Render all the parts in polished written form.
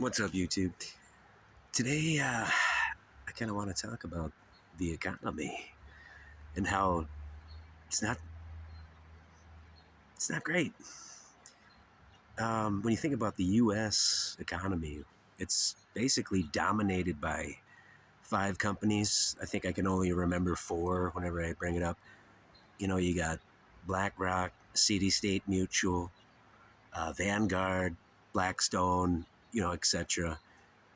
What's up, YouTube? Today, I kind of want to talk about the economy and how it's not it's not great. When you think about the U.S. economy, it's basically dominated by five companies. I think I can only remember four whenever I bring it up. You got BlackRock, City State Mutual, Vanguard, Blackstone, etc.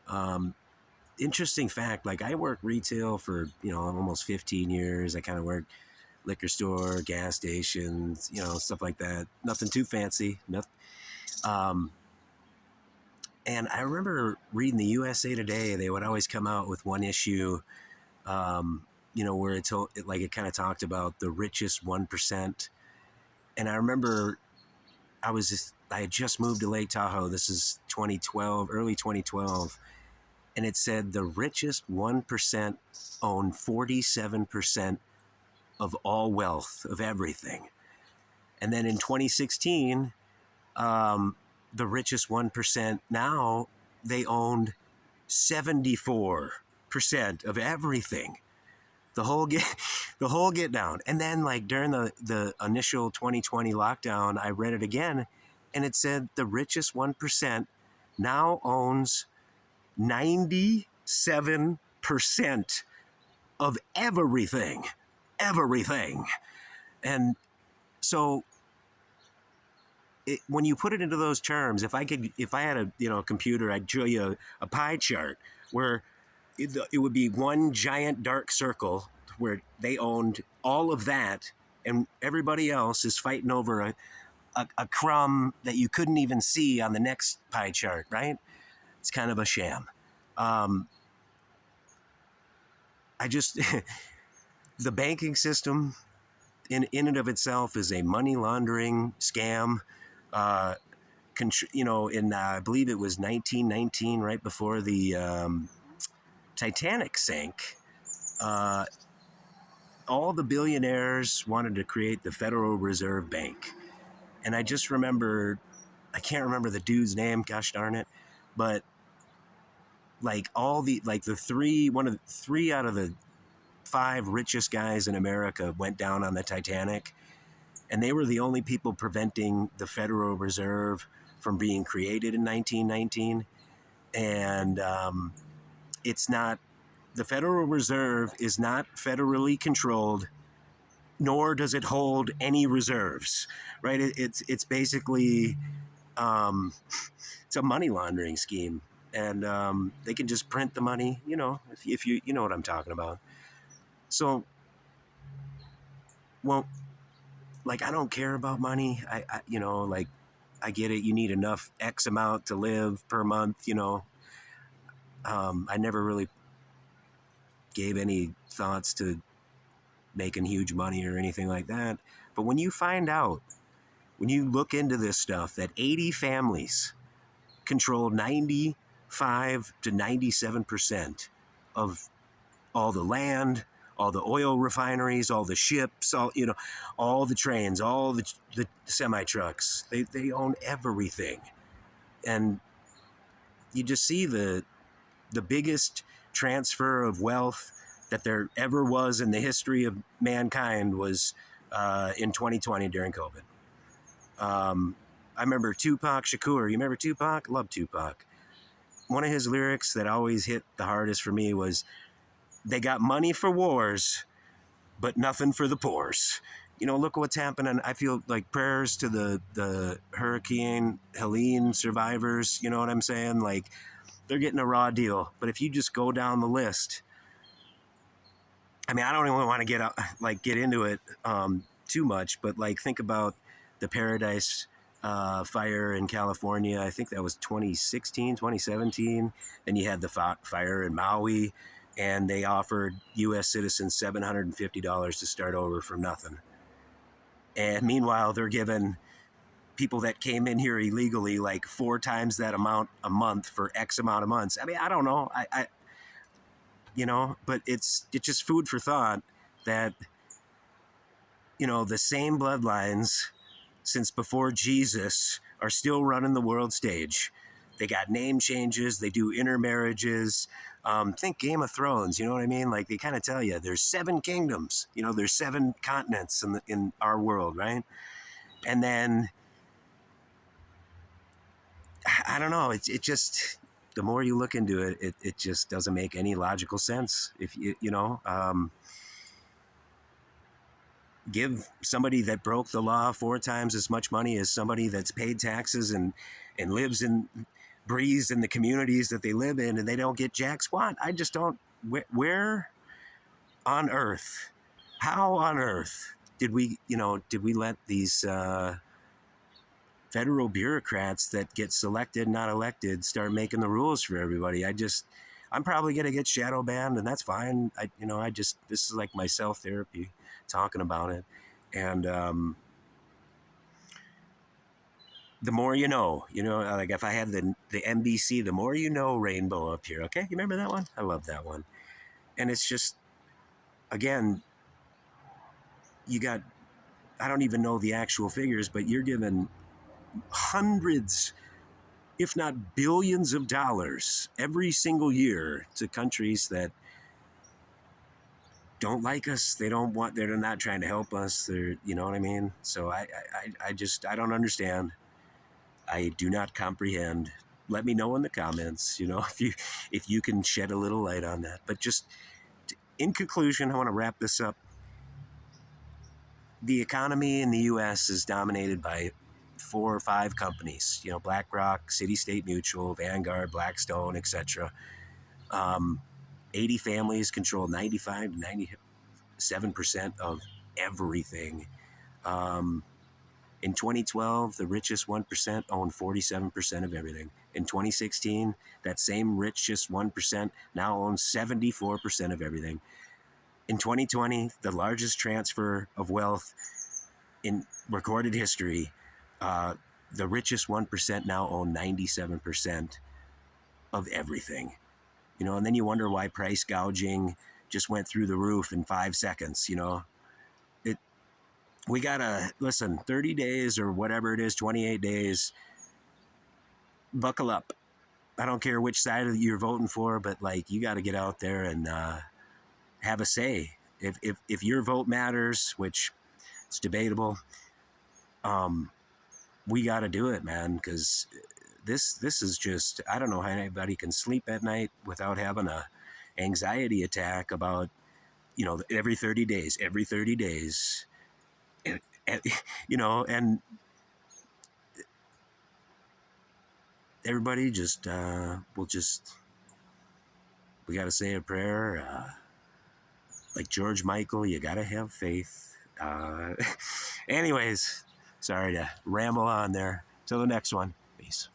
Um, Interesting fact, like I work retail for almost 15 years. I kind of work liquor store, gas stations, stuff like that. Nothing too fancy. Nothing. um, and I remember reading the USA Today. They would always come out with one issue, where it kind of talked about the richest 1%. And I remember I had just moved to Lake Tahoe. This is 2012, early 2012, and it said the richest 1% own 47% of all wealth of everything. And then in 2016, the richest 1% now, they owned 74% of everything. The whole get down. And then like during the initial 2020 lockdown, I read it again, and it said the richest 1% now owns 97% of everything. And so when you put it into those terms, if I had a computer, I'd show you a pie chart where it would be one giant dark circle where they owned all of that, and everybody else is fighting over a crumb that you couldn't even see on the next pie chart, right? It's kind of a sham. I just the banking system in and of itself is a money laundering scam. I believe it was 1919, right before the Titanic sank. All the billionaires wanted to create the Federal Reserve Bank, and I just remember, I can't remember the dude's name. Gosh darn it! But like one of the three out of the five richest guys in America went down on the Titanic, and they were the only people preventing the Federal Reserve from being created in 1919. And the Federal Reserve is not federally controlled, nor does it hold any reserves, right? It's basically it's a money laundering scheme, and they can just print the money, if you know what I'm talking about. So, well, like I don't care about money. I get it. You need enough X amount to live per month. I never really gave any thoughts to making huge money or anything like that. But when you look into this stuff, that 80 families control 95 to 97% of all the land, all the oil refineries, all the ships, all the trains, all the semi trucks. They own everything, and you just see the biggest transfer of wealth that there ever was in the history of mankind was in 2020 during COVID. I remember Tupac Shakur. You remember Tupac? Love Tupac. One of his lyrics that always hit the hardest for me was, "They got money for wars, but nothing for the poors." Look what's happening. I feel like prayers to the Hurricane Helene survivors. You know what I'm saying? Like, they're getting a raw deal. But if you just go down the list, I mean, I don't even want to get into it too much, but like think about the Paradise fire in California. I think that was 2016, 2017. Then you had the fire in Maui, and they offered U.S. citizens $750 to start over from nothing. And meanwhile, they're giving people that came in here illegally like 4 times that amount a month for X amount of months. I mean, I don't know. But it's just food for thought that, the same bloodlines since before Jesus are still running the world stage. They got name changes. They do intermarriages. Think Game of Thrones. You know what I mean? Like they kind of tell you there's 7 kingdoms. You know, there's 7 continents in our world, right? And then I don't know. It just the more you look into it, it just doesn't make any logical sense. If you know. Give somebody that broke the law 4 times as much money as somebody that's paid taxes and lives and breathes in the communities that they live in, and they don't get jack squat. I just don't. Where on earth? How on earth did we? Did we let these federal bureaucrats that get selected, not elected, start making the rules for everybody? I'm probably gonna get shadow banned, and that's fine. This is like my self therapy talking about it. And the more like if I had the NBC, the more you know rainbow up here. Okay, you remember that one? I love that one. And it's just, again, you got, I don't even know the actual figures, but you're given hundreds, if not billions of dollars every single year to countries that don't like us. They're not trying to help us. You know what I mean? So I don't understand. I do not comprehend. Let me know in the comments, if you can shed a little light on that. But just in conclusion, I want to wrap this up. The economy in the U.S. is dominated by 4 or 5 companies. BlackRock, City State Mutual, Vanguard, Blackstone, etc. 80 families control 95 to 97% of everything. In 2012, the richest 1% owned 47% of everything. In 2016, that same richest 1% now owns 74% of everything. In 2020, the largest transfer of wealth in recorded history, the richest 1% now own 97% of everything. And then you wonder why price gouging just went through the roof in 5 seconds. We gotta listen, 30 days or whatever it is, 28 days, buckle up. I don't care which side you're voting for, but like you got to get out there and have a say. If your vote matters, which it's debatable, we got to do it, man, because this is just, I don't know how anybody can sleep at night without having a anxiety attack about, every 30 days, and and everybody just we got to say a prayer. Like George Michael, you got to have faith. Anyways, sorry to ramble on there. Till the next one. Peace.